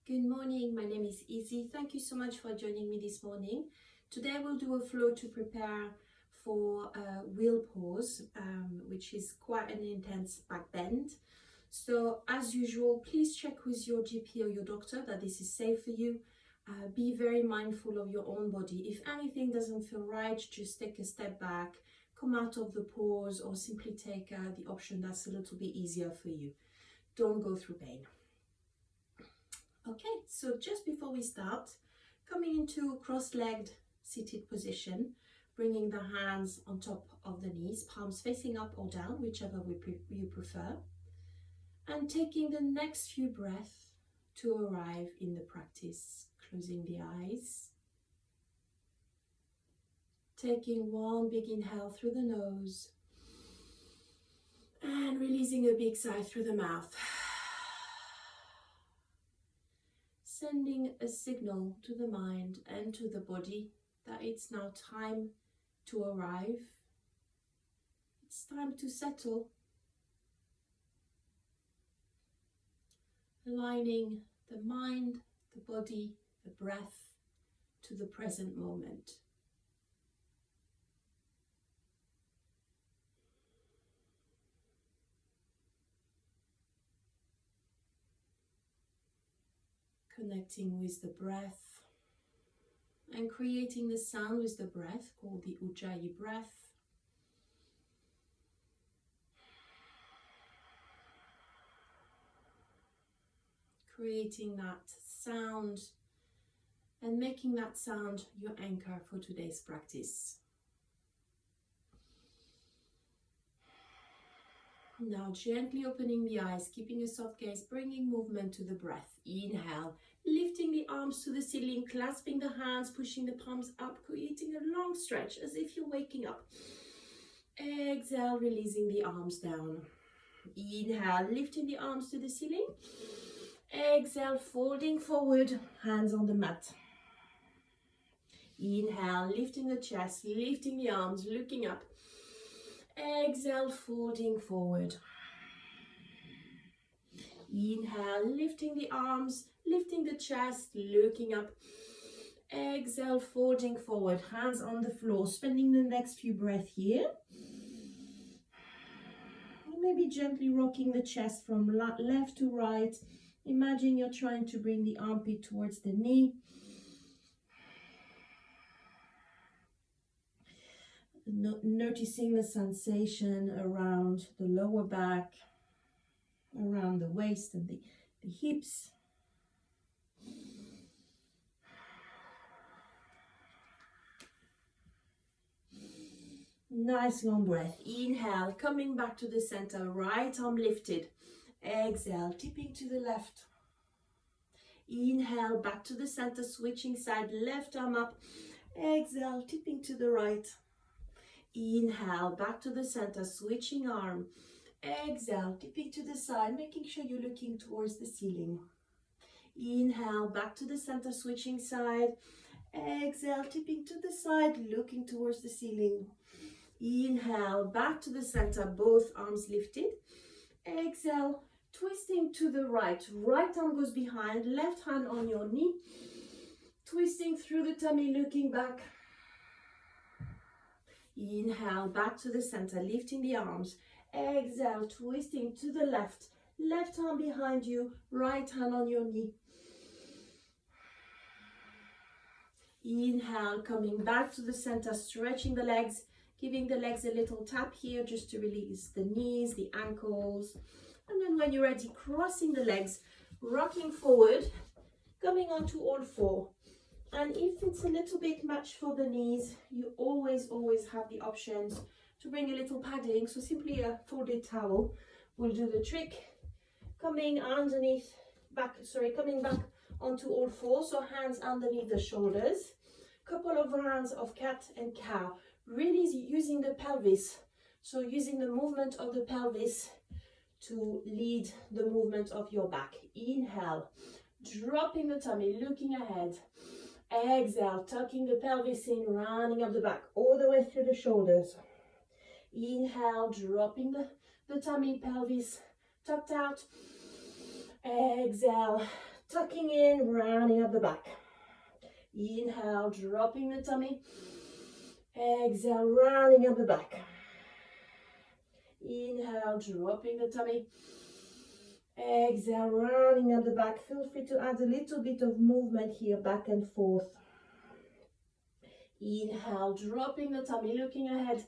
Good morning, my name is Izzie. Thank you so much for joining me this morning. Today we'll do a flow to prepare for wheel pose, which is quite an intense back bend. So as usual, please check with your GP or your doctor that this is safe for you. Be very mindful of your own body. If anything doesn't feel right, just take a step back, come out of the pose, or simply take the option that's a little bit easier for you. Don't go through pain. Okay, so just before we start, coming into cross-legged seated position, bringing the hands on top of the knees, palms facing up or down, whichever you prefer, and taking the next few breaths to arrive in the practice, closing the eyes, taking one big inhale through the nose, and releasing a big sigh through the mouth. Sending a signal to the mind and to the body that it's now time to arrive. It's time to settle. Aligning the mind, the body, the breath to the present moment. Connecting with the breath and creating the sound with the breath called the Ujjayi breath. Creating that sound and making that sound your anchor for today's practice. Now gently opening the eyes, keeping a soft gaze, bringing movement to the breath. Inhale, lifting the arms to the ceiling, clasping the hands, pushing the palms up, creating a long stretch as if you're waking up. Exhale, releasing the arms down. Inhale, lifting the arms to the ceiling. Exhale, folding forward, hands on the mat. Inhale, lifting the chest, lifting the arms, looking up. Exhale, folding forward. Inhale, lifting the arms, lifting the chest, looking up. Exhale, folding forward, hands on the floor, spending the next few breaths here. Maybe gently rocking the chest from left to right. Imagine you're trying to bring the armpit towards the knee. Noticing the sensation around the lower back, around the waist and the hips. Nice long breath. Inhale, coming back to the center, right arm lifted. Exhale, tipping to the left. Inhale, back to the center, switching side, left arm up. Exhale, tipping to the right. Inhale, back to the center, switching arm. Exhale, tipping to the side, making sure you're looking towards the ceiling. Inhale, back to the center, switching side. Exhale, tipping to the side, looking towards the ceiling. Inhale, back to the center, both arms lifted. Exhale, twisting to the right. Right arm goes behind, left hand on your knee. Twisting through the tummy, looking back. Inhale, back to the center, lifting the arms. Exhale, twisting to the left. Left arm behind you, right hand on your knee. Inhale, coming back to the center, stretching the legs, giving the legs a little tap here just to release the knees, the ankles. And then when you're ready, crossing the legs, rocking forward, coming onto all four. And if it's a little bit much for the knees, you always have the options to bring a little padding. So simply a folded towel will do the trick. Coming back onto all four. So hands underneath the shoulders. Couple of rounds of cat and cow. Really using the pelvis. So using the movement of the pelvis to lead the movement of your back. Inhale, dropping the tummy, looking ahead. Exhale, tucking the pelvis in, rounding up the back all the way through the shoulders. Inhale, dropping the tummy, pelvis tucked out. Exhale, tucking in, rounding up the back. Inhale, dropping the tummy. Exhale, rounding up the back. Inhale, dropping the tummy. Exhale, rounding up the back. Feel free to add a little bit of movement here, back and forth. Inhale, dropping the tummy, looking ahead.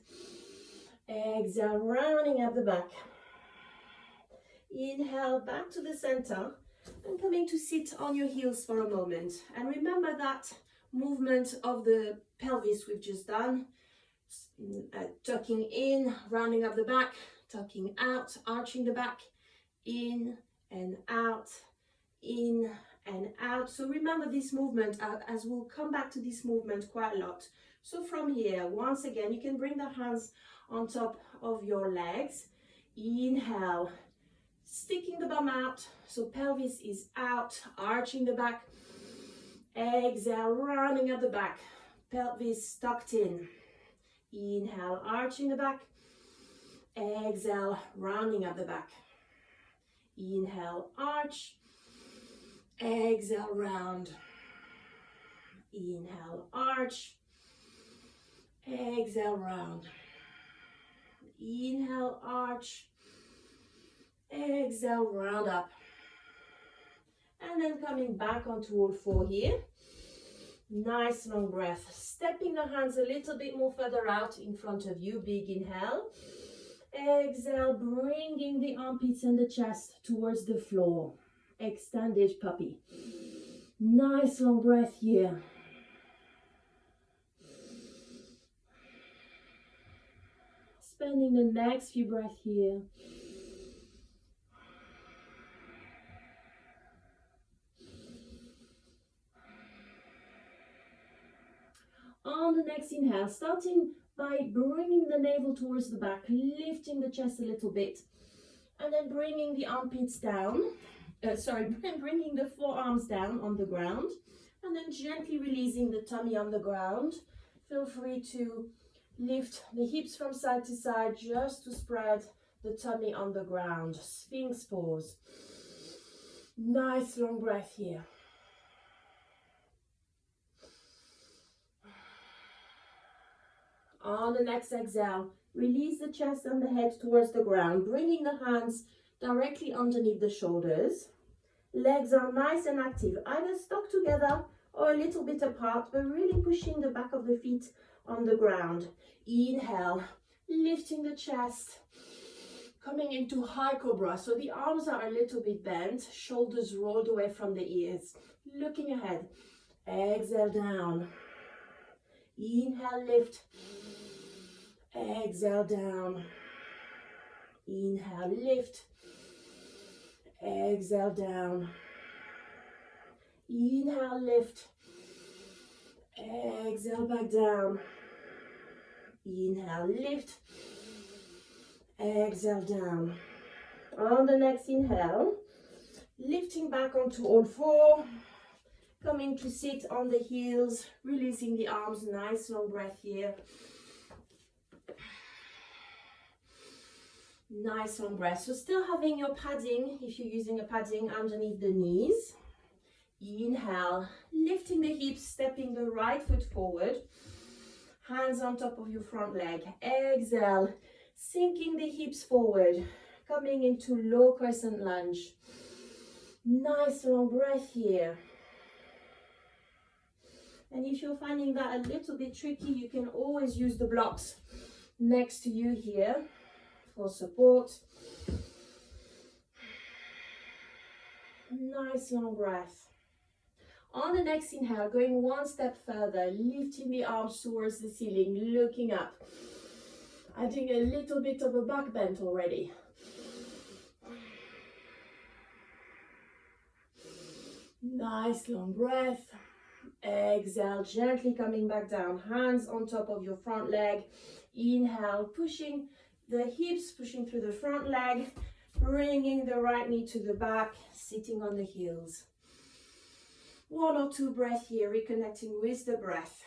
Exhale, rounding up the back. Inhale, back to the center and coming to sit on your heels for a moment. And remember that movement of the pelvis we've just done. Tucking in, rounding up the back, tucking out, arching the back, in and out, in and out. So remember this movement, as we'll come back to this movement quite a lot. So from here, once again, you can bring the hands on top of your legs. Inhale, sticking the bum out, so pelvis is out, arching the back. Exhale, rounding up the back, pelvis tucked in. Inhale, arching the back. Exhale, rounding up the back. Inhale, arch. Exhale, round. Inhale, arch. Exhale, round. Inhale, arch. Exhale, round up. And then coming back onto all four here. Nice long breath. Stepping the hands a little bit more further out in front of you. Big inhale. Exhale, bringing the armpits and the chest towards the floor. Extended puppy. Nice long breath here. Spending the next few breaths here. On the next inhale, starting by bringing the navel towards the back, lifting the chest a little bit, and then bringing the armpits down, bringing the forearms down on the ground, and then gently releasing the tummy on the ground. Feel free to lift the hips from side to side just to spread the tummy on the ground. Sphinx pose. Nice long breath here. On the next exhale, release the chest and the head towards the ground, bringing the hands directly underneath the shoulders. Legs are nice and active, either stuck together or a little bit apart, but really pushing the back of the feet on the ground. Inhale, lifting the chest, coming into high cobra. So the arms are a little bit bent, shoulders rolled away from the ears. Looking ahead. Exhale down. Inhale, lift. Exhale down. Inhale, lift. Exhale down. Inhale, lift. Exhale back down. Inhale, lift. Exhale down. On the next inhale, lifting back onto all four, coming to sit on the heels, releasing the arms. Nice long breath here. Nice long breath. So still having your padding, if you're using a padding, underneath the knees. Inhale, lifting the hips, stepping the right foot forward. Hands on top of your front leg. Exhale, sinking the hips forward, coming into low crescent lunge. Nice long breath here. And if you're finding that a little bit tricky, you can always use the blocks next to you here for support. Nice long breath. On the next inhale, going one step further, lifting the arms towards the ceiling, looking up. Adding a little bit of a back bend already. Nice long breath. Exhale, gently coming back down. Hands on top of your front leg. Inhale, pushing the hips, pushing through the front leg. Bringing the right knee to the back, sitting on the heels. One or two breaths here, reconnecting with the breath.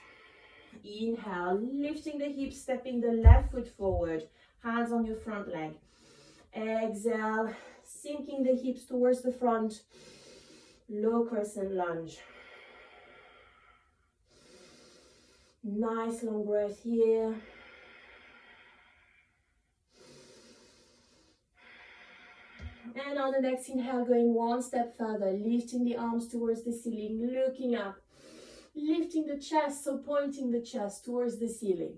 Inhale, lifting the hips, stepping the left foot forward, hands on your front leg. Exhale, sinking the hips towards the front, Low crescent lunge. Nice long breath here. And on the next inhale, going one step further, lifting the arms towards the ceiling, looking up, lifting the chest, so pointing the chest towards the ceiling.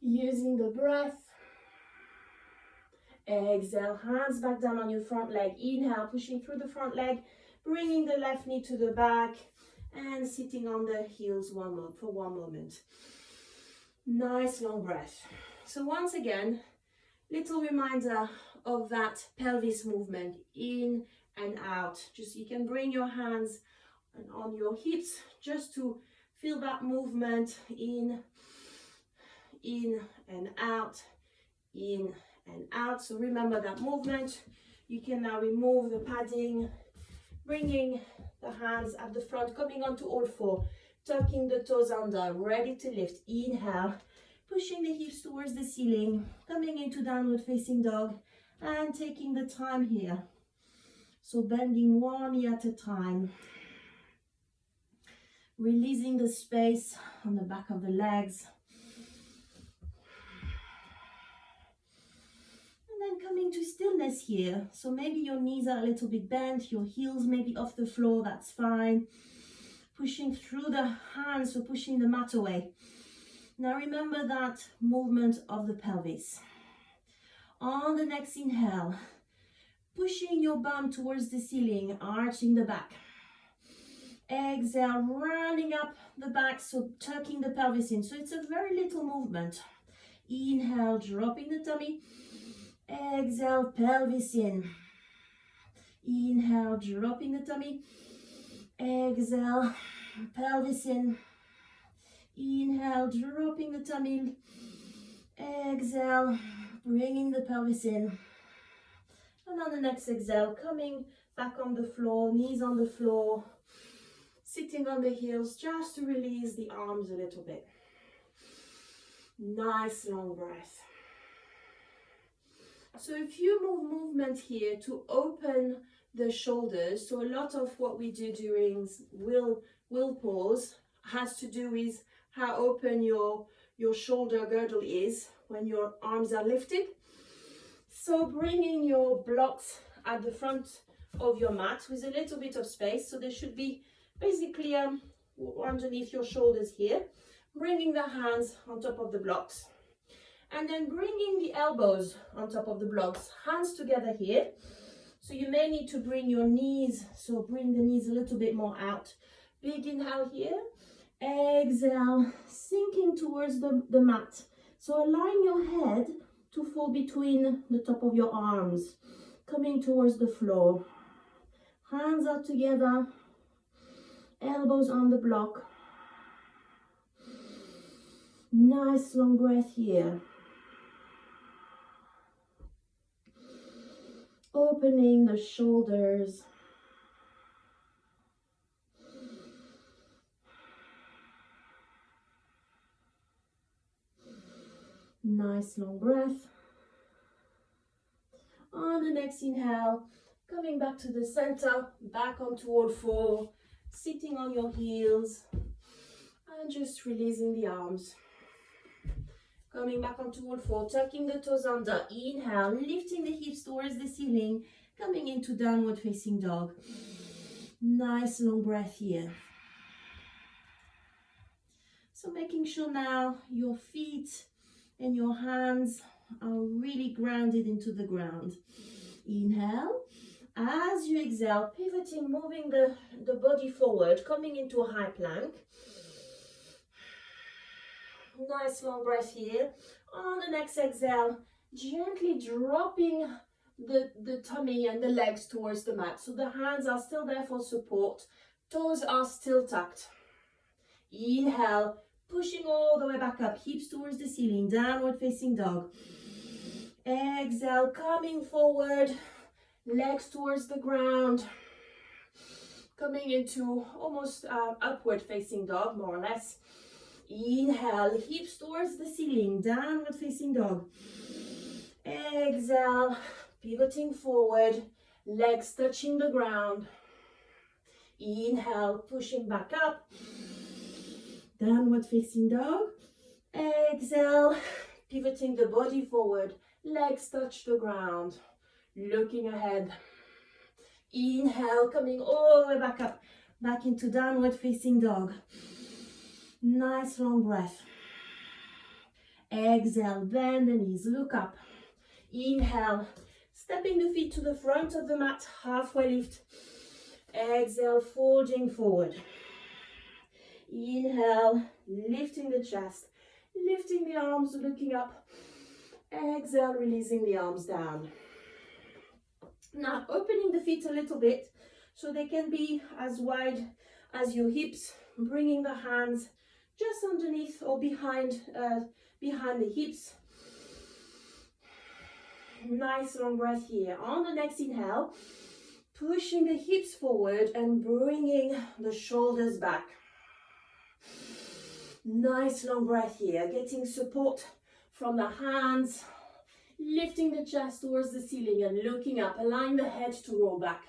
Using the breath. Exhale, hands back down on your front leg. Inhale, pushing through the front leg, bringing the left knee to the back and sitting on the heels for one moment. Nice long breath. So once again, little reminder of that pelvis movement, in and out. Just you can bring your hands on your hips just to feel that movement, in and out, in and out. So remember that movement. You can now remove the padding, bringing the hands at the front, coming onto all four, tucking the toes under, ready to lift. Inhale, pushing the hips towards the ceiling, coming into downward facing dog, and taking the time here. So bending one knee at a time, releasing the space on the back of the legs. And then coming to stillness here. So maybe your knees are a little bit bent, your heels may be off the floor, that's fine. Pushing through the hands, so pushing the mat away. Now remember that movement of the pelvis. On the next inhale, pushing your bum towards the ceiling, arching the back. Exhale, rounding up the back, so tucking the pelvis in. So it's a very little movement. Inhale, dropping the tummy. Exhale, pelvis in. Inhale, dropping the tummy. Exhale, pelvis in. Inhale, dropping the tummy. Exhale, bringing the pelvis in. And on the next exhale, coming back on the floor, knees on the floor, sitting on the heels, just to release the arms a little bit. Nice long breath. So a few more movements here to open the shoulders. So a lot of what we do during will pause has to do with how open your shoulder girdle is when your arms are lifted. So bringing your blocks at the front of your mat with a little bit of space. So there should be basically underneath your shoulders here. Bringing the hands on top of the blocks. And then bringing the elbows on top of the blocks, hands together here. So you may need to bring your knees, so bring the knees a little bit more out. Big inhale here. Exhale, sinking towards the mat. So align your head to fall between the top of your arms, coming towards the floor. Hands are together, elbows on the block. Nice long breath here. Opening the shoulders. Nice long breath. On the next inhale, coming back to the center, back onto all four, sitting on your heels, and just releasing the arms. Coming back onto all four, tucking the toes under. Inhale, lifting the hips towards the ceiling, coming into downward facing dog. Nice long breath here. So making sure now your feet and your hands are really grounded into the ground. Inhale. As you exhale, pivoting, moving the body forward, coming into a high plank. Nice long breath here. On the next exhale, gently dropping the tummy and the legs towards the mat. So the hands are still there for support. Toes are still tucked. Inhale, pushing all the way back up, hips towards the ceiling, downward facing dog. Exhale, coming forward, legs towards the ground. Coming into almost upward facing dog, more or less. Inhale, hips towards the ceiling, downward facing dog. Exhale, pivoting forward, legs touching the ground. Inhale, pushing back up. Downward facing dog. Exhale, pivoting the body forward, legs touch the ground. Looking ahead. Inhale, coming all the way back up, back into downward facing dog. Nice long breath. Exhale, bend the knees, look up. Inhale, stepping the feet to the front of the mat, halfway lift. Exhale, folding forward. Inhale, lifting the chest, lifting the arms, looking up. Exhale, releasing the arms down. Now, opening the feet a little bit so they can be as wide as your hips, bringing the hands just underneath or behind the hips. Nice long breath here. On the next inhale, pushing the hips forward and bringing the shoulders back. Nice long breath here, getting support from the hands, lifting the chest towards the ceiling and looking up, allowing the head to roll back.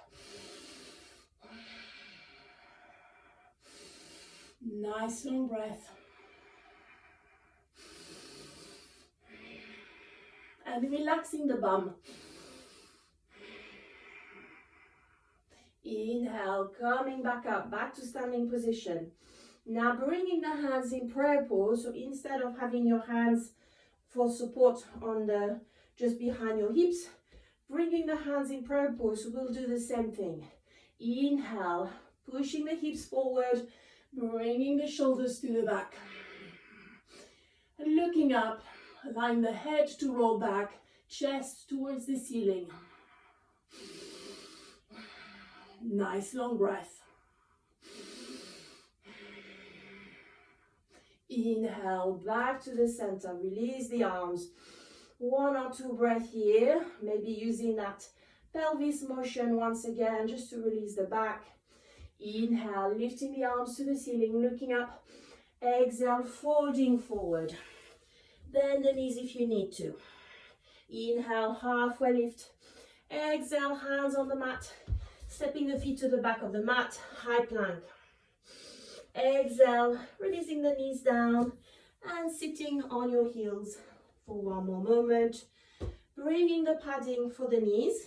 Nice long breath. And relaxing the bum. Inhale, coming back up, back to standing position. Now bringing the hands in prayer pose. So instead of having your hands for support on the just behind your hips, bringing the hands in prayer pose, we'll do the same thing. Inhale, pushing the hips forward, bringing the shoulders to the back. And looking up, allowing the head to roll back, chest towards the ceiling. Nice long breath. Inhale, back to the center, release the arms. 1 or 2 breaths here, maybe using that pelvis motion once again, just to release the back. Inhale, lifting the arms to the ceiling, looking up. Exhale, folding forward. Bend the knees if you need to. Inhale, halfway lift. Exhale, hands on the mat. Stepping the feet to the back of the mat, high plank. Exhale, releasing the knees down and sitting on your heels for 1 more moment. Bringing the padding for the knees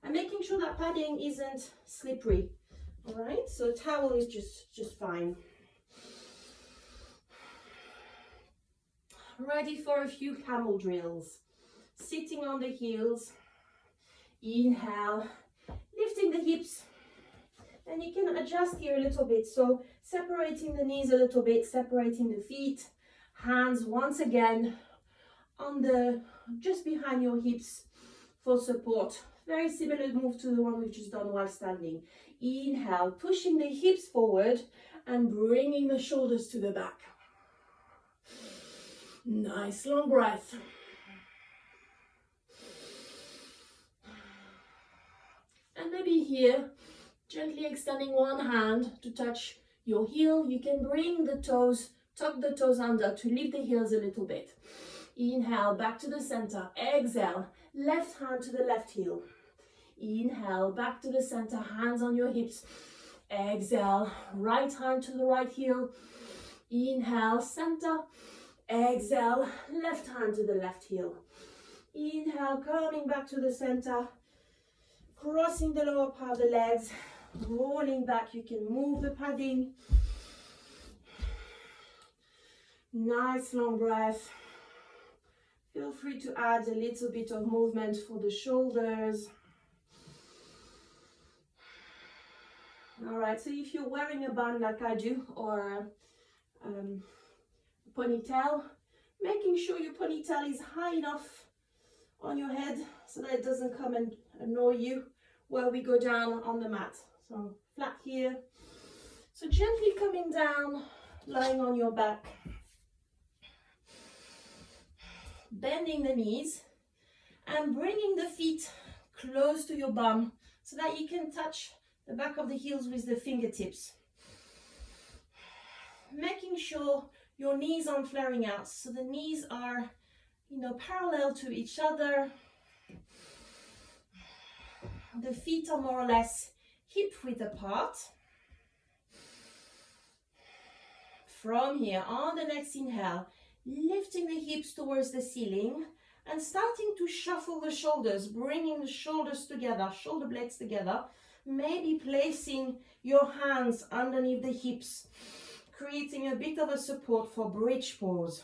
and making sure that padding isn't slippery. All right, so towel is just fine. Ready for a few camel drills. Sitting on the heels. Inhale, lifting the hips. And you can adjust here a little bit. So separating the knees a little bit, separating the feet. Hands once again on the just behind your hips for support. Very similar move to the one we've just done while standing. Inhale, pushing the hips forward and bringing the shoulders to the back. Nice long breath. And maybe here, gently extending one hand to touch your heel. You can bring the toes, tuck the toes under to lift the heels a little bit. Inhale, back to the center. Exhale, left hand to the left heel. Inhale, back to the center, hands on your hips. Exhale, right hand to the right heel. Inhale, center. Exhale, left hand to the left heel. Inhale, coming back to the center. Crossing the lower part of the legs. Rolling back, you can move the padding. Nice long breath. Feel free to add a little bit of movement for the shoulders. All right, so if you're wearing a bun like I do, or a ponytail, making sure your ponytail is high enough on your head so that it doesn't come and annoy you while we go down on the mat. So flat here. So gently coming down, lying on your back. Bending the knees and bringing the feet close to your bum so that you can touch the back of the heels with the fingertips. Making sure your knees aren't flaring out, so the knees are, parallel to each other. The feet are more or less hip width apart. From here, on the next inhale, lifting the hips towards the ceiling and starting to shuffle the shoulders, bringing the shoulders together, shoulder blades together, maybe placing your hands underneath the hips, creating a bit of a support for bridge pose.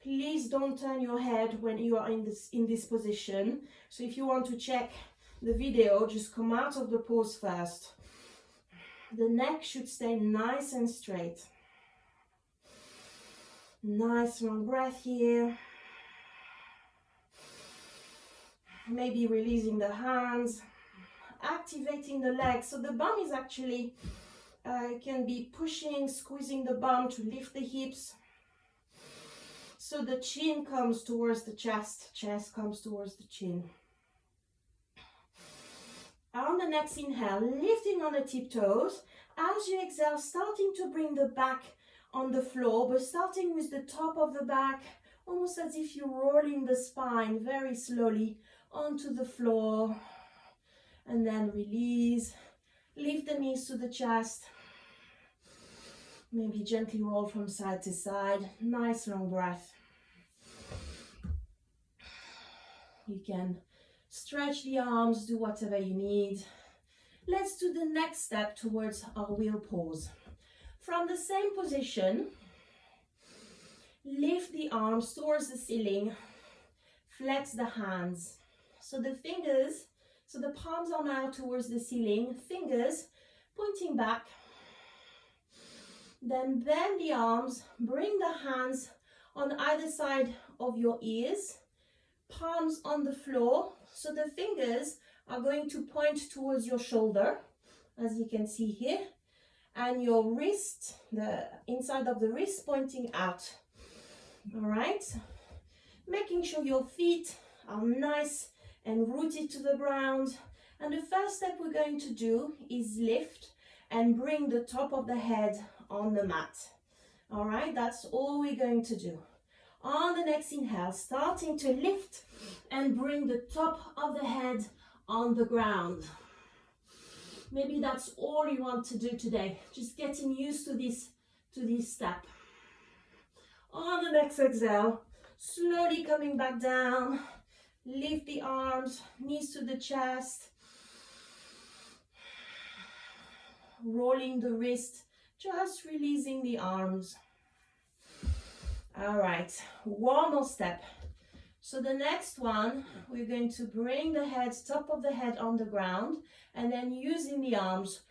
Please don't turn your head when you are in this position. So if you want to check the video, just come out of the pose first. The neck should stay nice and straight. Nice long breath here. Maybe releasing the hands, activating the legs. So the bum is actually, can be pushing, squeezing the bum to lift the hips. So the chin comes towards the chest, chest comes towards the chin. On the next inhale, lifting on the tiptoes. As you exhale, starting to bring the back on the floor, but starting with the top of the back, almost as if you're rolling the spine very slowly onto the floor. And then release, lift the knees to the chest. Maybe gently roll from side to side. Nice long breath. You can stretch the arms, do whatever you need. Let's do the next step towards our wheel pose. From the same position, lift the arms towards the ceiling, flex the hands. So the fingers, so the palms are now towards the ceiling, fingers pointing back. Then bend the arms, bring the hands on either side of your ears, palms on the floor. So the fingers are going to point towards your shoulder, as you can see here, and your wrist, the inside of the wrist pointing out. All right, making sure your feet are nice and rooted to the ground. And the first step we're going to do is lift and bring the top of the head on the mat. All right, that's all we're going to do. On the next inhale, starting to lift and bring the top of the head on the ground. Maybe that's all you want to do today, just getting used to this step. On the next exhale, slowly coming back down, lift the arms, knees to the chest, rolling the wrist, just releasing the arms. All right, one more step. So the next one, we're going to bring the head, top of the head on the ground, and then using the arms,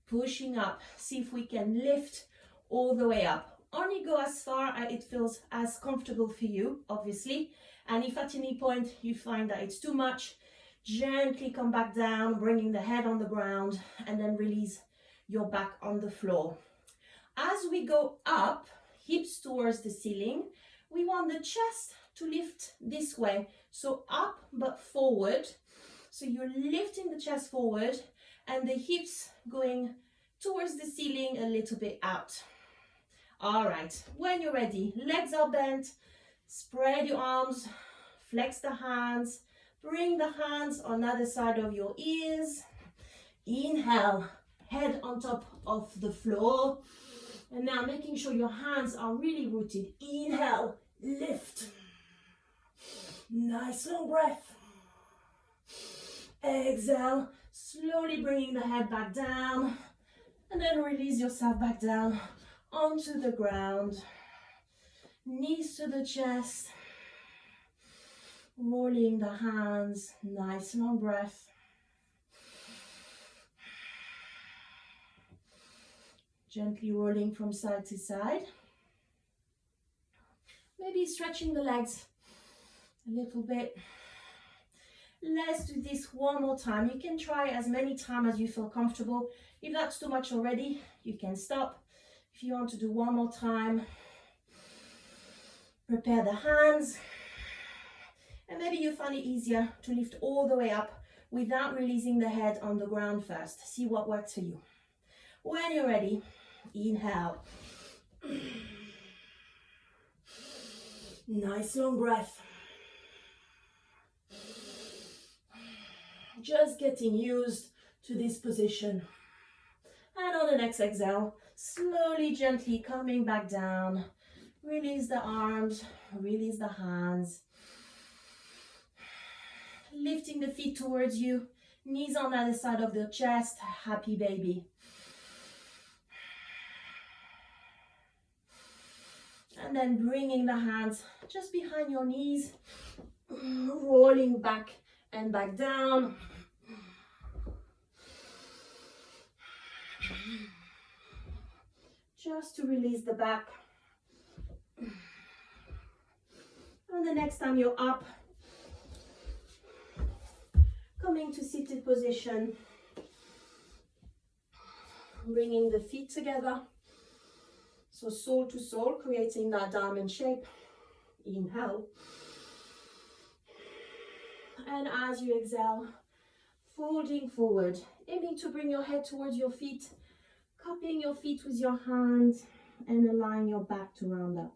pushing up. See if we can lift all the way up. Only go as far as it feels as comfortable for you, obviously. And if at any point you find that it's too much, gently come back down, bringing the head on the ground, and then release your back on the floor. As we go up, hips towards the ceiling, we want the chest to lift this way. So up but forward. So you're lifting the chest forward and the hips going towards the ceiling, a little bit out. All right, when you're ready, legs are bent, spread your arms, flex the hands, bring the hands on either side of your ears. Inhale, head on top of the floor. And now making sure your hands are really rooted. Inhale, lift. Nice long breath. Exhale, slowly bringing the head back down. And then release yourself back down onto the ground. Knees to the chest. Rolling the hands. Nice long breath. Gently rolling from side to side. Maybe stretching the legs a little bit. Let's do this one more time. You can try as many times as you feel comfortable. If that's too much already, you can stop. If you want to do one more time, prepare the hands. And maybe you find it easier to lift all the way up without releasing the head on the ground first. See what works for you. When you're ready, inhale. Nice long breath. Just getting used to this position. And on the next exhale, slowly, gently coming back down. Release the arms, release the hands. Lifting the feet towards you, knees on either side of the chest, happy baby. And then bringing the hands just behind your knees, rolling back and back down. Just to release the back. And the next time you're up, coming to seated position, bringing the feet together. So sole to sole, creating that diamond shape. Inhale. And as you exhale, folding forward, aiming to bring your head towards your feet, cupping your feet with your hands and allowing your back to round up.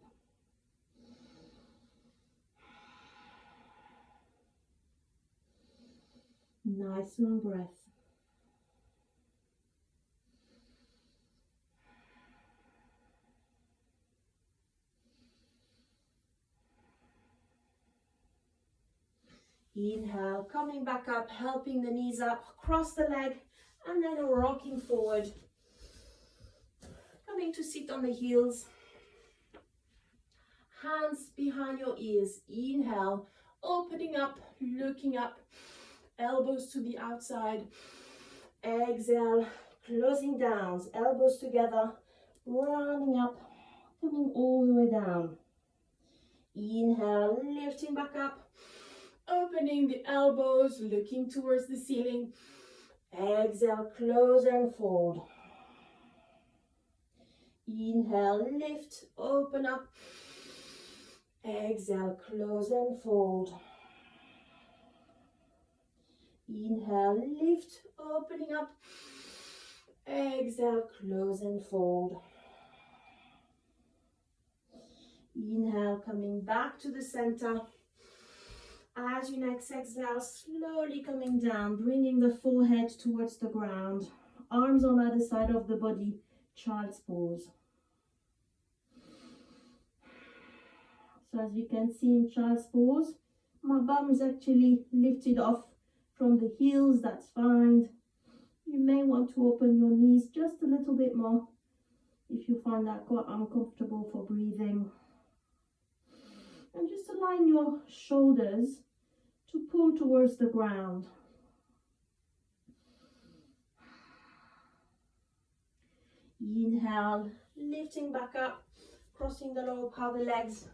Nice long breath. Inhale, coming back up, helping the knees up, cross the leg, and then rocking forward. Coming to sit on the heels. Hands behind your ears. Inhale, opening up, looking up, elbows to the outside. Exhale, closing down, elbows together, rounding up, coming all the way down. Inhale, lifting back up. Opening the elbows, looking towards the ceiling. Exhale, close and fold. Inhale, lift, open up. Exhale, close and fold. Inhale, lift, opening up. Exhale, close and fold. Inhale, coming back to the center. As you next exhale, slowly coming down, bringing the forehead towards the ground. Arms on either side of the body, child's pose. So as you can see in child's pose, my bum is actually lifted off from the heels, that's fine. You may want to open your knees just a little bit more if you find that quite uncomfortable for breathing. And just align your shoulders to pull towards the ground. Inhale, lifting back up, crossing the lower part of the legs,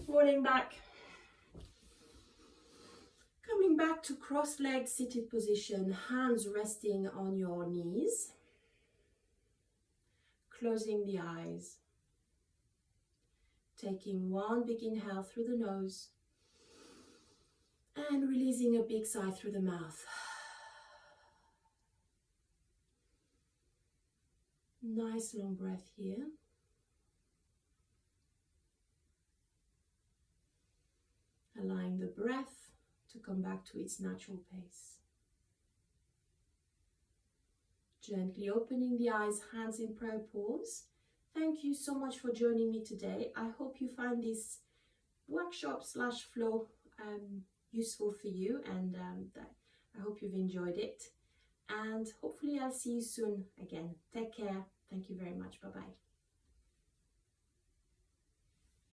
rolling back. Coming back to cross-legged seated position, hands resting on your knees. Closing the eyes. Taking one big inhale through the nose and releasing a big sigh through the mouth. Nice long breath here. Allowing the breath to come back to its natural pace. Gently opening the eyes, hands in prayer pose. Thank you so much for joining me today. I hope you find this workshop / flow useful for you, and I hope you've enjoyed it. And hopefully I'll see you soon again. Take care. Thank you very much. Bye-bye.